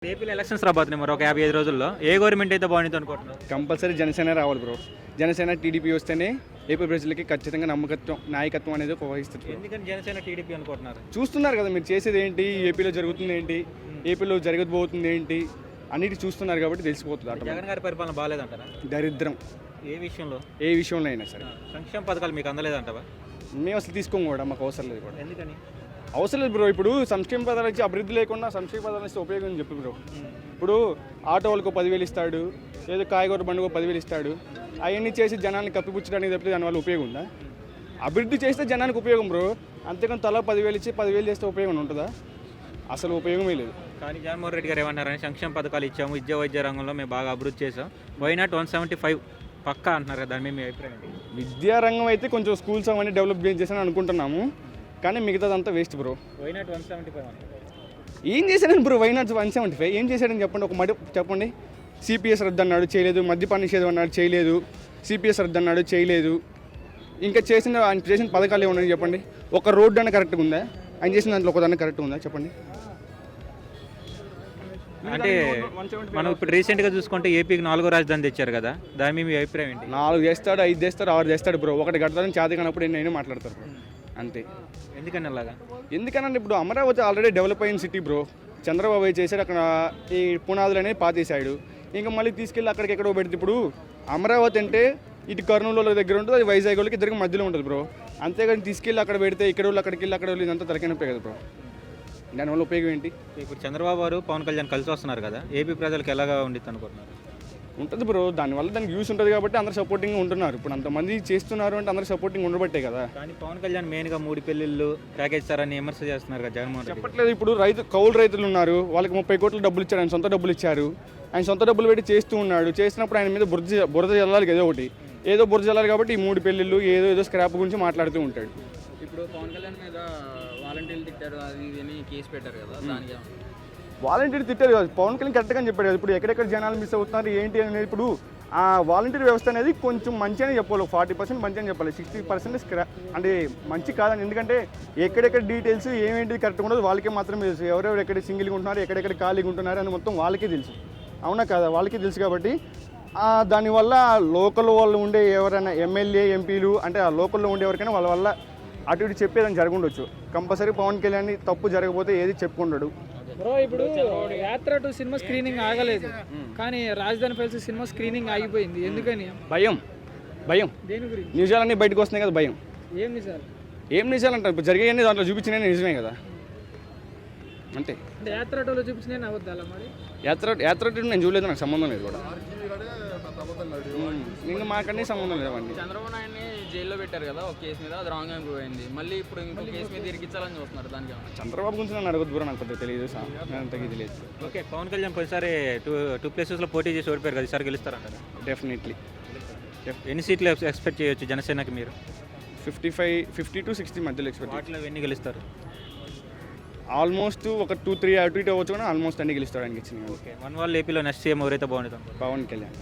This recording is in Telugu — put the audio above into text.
ఏపీలో ఎలక్షన్స్ రాబోతున్నాయి మరి ఒక 55 రోజుల్లో ఏ గవర్నమెంట్ అయితే బాగుంటుంది అనుకుంటున్నారు? కంపల్సరీ జనసేన రావాలి బ్రో. జనసేన టీడీపీ వస్తేనే ఏపీ ప్రజలకి ఖచ్చితంగా నాయకత్వం అనేది వహిస్తుంది. ఎందుకని జనసేన టీడీపీ అనుకుంటున్నారు? చూస్తున్నారు కదా మీరు చేసేది ఏంటి, ఏపీలో జరుగుతుంది ఏంటి, ఏపీలో జరగబోతుంది ఏంటి అన్నిటి చూస్తున్నారు కాబట్టి తెలిసిపోతుంది. జగన్ గారి పరిపాలన బాగాలేదంటారా? దరిద్రం. ఏ విషయంలో అయినా సరే. సంక్షేమ పథకాలు మీకు అందలేదంటావా? మేము అసలు తీసుకోము కూడా, మాకు అవసరం లేదు కూడా. ఎందుకని అవసరం లేదు బ్రో. ఇప్పుడు సంక్షేమ పదాలు ఇచ్చి అభివృద్ధి లేకుండా సంక్షేమ పదాలు ఇస్తే ఉపయోగం చెప్పు బ్రో. ఇప్పుడు ఆటో వాళ్ళకు 10,000 ఇస్తాడు, ఏదో కాయగూర బండుకో 10,000 ఇస్తాడు. అవన్నీ చేసి జనాన్ని కప్పిపుచ్చడానికి తప్పితే దానివల్ల ఉపయోగం ఉందా? అభివృద్ధి చేస్తే జనానికి ఉపయోగం బ్రో. అంతేకాని తలా 10,000 ఇచ్చి 10,000 చేస్తే ఉపయోగం ఉంటుందా? అసలు ఉపయోగమే లేదు. కానీ జగన్మోహన్ రెడ్డి గారు ఏమన్నారని సంక్షేమ పథకాలు ఇచ్చాము, విద్యా వైద్య రంగంలో మేము బాగా అభివృద్ధి చేసాం, వైనాట్ 175 పక్కా అంటున్నారు కదా, దాని మీద మీ అభిప్రాయం ఏంటి? విద్యారంగం అయితే కొంచెం స్కూల్స్ అవన్నీ డెవలప్ చేశాను అనుకుంటున్నాము, కానీ మిగతాదంతా వేస్ట్ బ్రో. వైనాట్ 175 ఏం చేశాడని బ్రో? వైనాట్ 175 ఏం చేశాడని చెప్పండి, ఒక మడి చెప్పండి. సిపిఎస్ రద్దు అన్నాడు, చేయలేదు. మద్యపాన నిషేధం అన్నాడు, చేయలేదు. సిపిఎస్ రద్దు అన్నాడు, చేయలేదు. ఇంకా ఆయన చేసిన పథకాలు ఏమన్నాయి చెప్పండి. ఒక రోడ్డు అన్న కరెక్ట్గా ఉందా? ఆయన చేసిన దాంట్లో ఒకదాన్ని కరెక్ట్గా ఉందా చెప్పండి. అంటే మనం ఇప్పుడు రీసెంట్గా చూసుకుంటే ఏపీకి 4వ రాజధాని తెచ్చారు కదా, దాని మీద మీ అభిప్రాయం ఏంటి? 4 చేస్తాడు, 5 చేస్తాడు, 6 చేస్తాడు బ్రో. ఒకటి కడతాడని చేత కానప్పుడు నేను మాట్లాడతారు బ్రో. అంతే. ఎందుకని అలాగా? ఎందుకనంటే ఇప్పుడు అమరావతి ఆల్రెడీ డెవలప్ అయిన సిటీ బ్రో. చంద్రబాబు చేశాడు, అక్కడ ఈ పునాదులు అనేది పాతేశాడు. ఇంకా మళ్ళీ తీసుకెళ్ళి అక్కడికి ఎక్కడో పెడితే ఇప్పుడు అమరావతి అంటే ఇటు కర్నూలు దగ్గర ఉంటుంది, అది వైజాగ్ వాళ్ళకి ఇద్దరికి మధ్యలో ఉంటుంది బ్రో. అంతేగాని తీసుకెళ్ళి అక్కడ పెడితే ఇక్కడ వాళ్ళు అక్కడికి వెళ్ళి అక్కడ వాళ్ళు ఇదంతా తలకైనప్పే కదా బ్రో. దానివల్ల ఉపయోగం ఏంటి? ఇప్పుడు చంద్రబాబు గారు పవన్ కళ్యాణ్ కలిసి వస్తున్నారు కదా, ఏపీ ప్రజలకు ఎలాగా ఉండిద్ది అనుకుంటున్నారు? ఉంటుంది బ్రో. దానివల్ల దానికి యూస్ ఉంటుంది కాబట్టి అందరూ సపోర్టింగ్ ఉంటున్నారు. ఇప్పుడు అంతమంది చేస్తున్నారు అంటే అందరూ సపోర్టింగ్ ఉండబట్టే కదా. కానీ పవన్ కళ్యాణ్ మెయిన్గా 3 పెళ్లిళ్ళు ప్యాకేజ్ సారని విమర్శ చేస్తున్నారు కదా జగన్మోహన్ రెడ్డి. చెప్పట్లేదు. ఇప్పుడు కౌలు రైతులు ఉన్నారు, వాళ్ళకి 30 కోట్ల డబ్బులు ఇచ్చారు, ఆయన సొంత డబ్బులు ఇచ్చారు. ఆయన సొంత డబ్బులు పెట్టి చేస్తూ ఉన్నాడు. చేసినప్పుడు ఆయన మీద బురద జల్లాలి కదా, ఏదో బురద జల్లాలి కాబట్టి ఈ 3 పెళ్లిళ్ళు ఏదో స్క్రాప్ గురించి మాట్లాడుతూ ఉంటాడు. ఇప్పుడు పవన్ కళ్యాణ్ మీద వాలంటీర్లు తిట్టారు, అది ఇది అని కేసు పెట్టారు కదా, దానికి వాలంటీర్ తిట్టారు కదా, పవన్ కళ్యాణ్ కరెక్ట్గా చెప్పాడు కదా. ఇప్పుడు ఎక్కడెక్కడ జనాలు మిస్ అవుతున్నారు ఏంటి అనేది ఇప్పుడు ఆ వాలంటీర్ వ్యవస్థ అనేది కొంచెం మంచి అని చెప్పాలి. 40% మంచి అని చెప్పాలి, 60% అంటే మంచి కాదని. ఎందుకంటే ఎక్కడెక్కడ డీటెయిల్స్ ఏమేంటి కరెక్ట్గా ఉండదు వాళ్ళకే మాత్రమే తెలుసు. ఎవరెవరు ఎక్కడ సింగిల్గా ఉంటున్నారు, ఎక్కడెక్కడ ఖాళీగా ఉంటున్నారు అని మొత్తం వాళ్ళకే తెలుసు. అవునా కదా? వాళ్ళకే తెలుసు కాబట్టి దానివల్ల లోకల్ వాళ్ళు ఉండే ఎవరైనా ఎమ్మెల్యే ఎంపీలు అంటే ఆ లోకల్లో ఉండే ఎవరికైనా వాళ్ళ వల్ల అటు ఇటు చెప్పేదని జరగundొచ్చు. కంపల్సరీ పవన్ కళ్యాణ్ తప్పు జరగకపోతే ఏది చెప్పుకుంటాడు బ్రో. ఇప్పుడు యాత్ర 2 సినిమా స్క్రీనింగ్ ఆగలేదు, కానీ రాజధాని ఫైల్స్ సినిమా స్క్రీనింగ్ ఆగిపోయింది. ఎందుకని? భయం. దేని గురించి? నిజాలన్నీ బయటకు వస్తున్నాయి కదా, భయం. ఏం నిజాలు అంటారు? ఇప్పుడు జరిగేవన్నీ దాంట్లో చూపించినా నిజమే కదా, అంతే. అంటే యాత్ర 2లో చూపించిన అవద్దాలా మరి? యాత్ర 2 నేను చూడలేదు, నాకు సంబంధం లేదు కూడా. ఇంకా మాకన్నీ సంబంధం లేదు అవన్నీ. చంద్రబాబు నాయుడిని జైల్లో పెట్టారు కదా ఒక కేసు మీద, అది రాంగ్ ప్రూవ్ అయింది. మళ్ళీ ఇప్పుడు ఇంకో కేసు మీద ఇరికించాలని చూస్తున్నారు. దానికి చంద్రబాబు గురించి నన్ను అడగదు బ్రో, నాకు పెద్ద తెలియదు, అంత ఇది లేదు. ఓకే, పవన్ కళ్యాణ్ పోయినసారి 2 ప్లేసెస్లో పోటీ చేసి ఓడిపోయారు కదా, ఈసారి గెలుస్తారంటారా? డెఫినెట్లీ. ఎన్ని సీట్లు ఎక్స్పెక్ట్ చేయొచ్చు జనసేనకి మీరు? 50 to 60 మధ్యలో ఎక్స్పెక్ట్. వాటిలో ఎన్ని గెలుస్తారు? ఆల్మోస్ట్ ఒక 2-3 అటు ఇటు అవ్వచ్చు, కానీ ఆల్మోస్ట్ అన్ని గెలుస్తాడు ఆయనకి ఇచ్చిన. ఓకే, మన వాళ్ళు ఏపీలో నెక్స్ట్ సీఎం ఎవరైతే బాగుంటుంది? పవన్ కళ్యాణ్.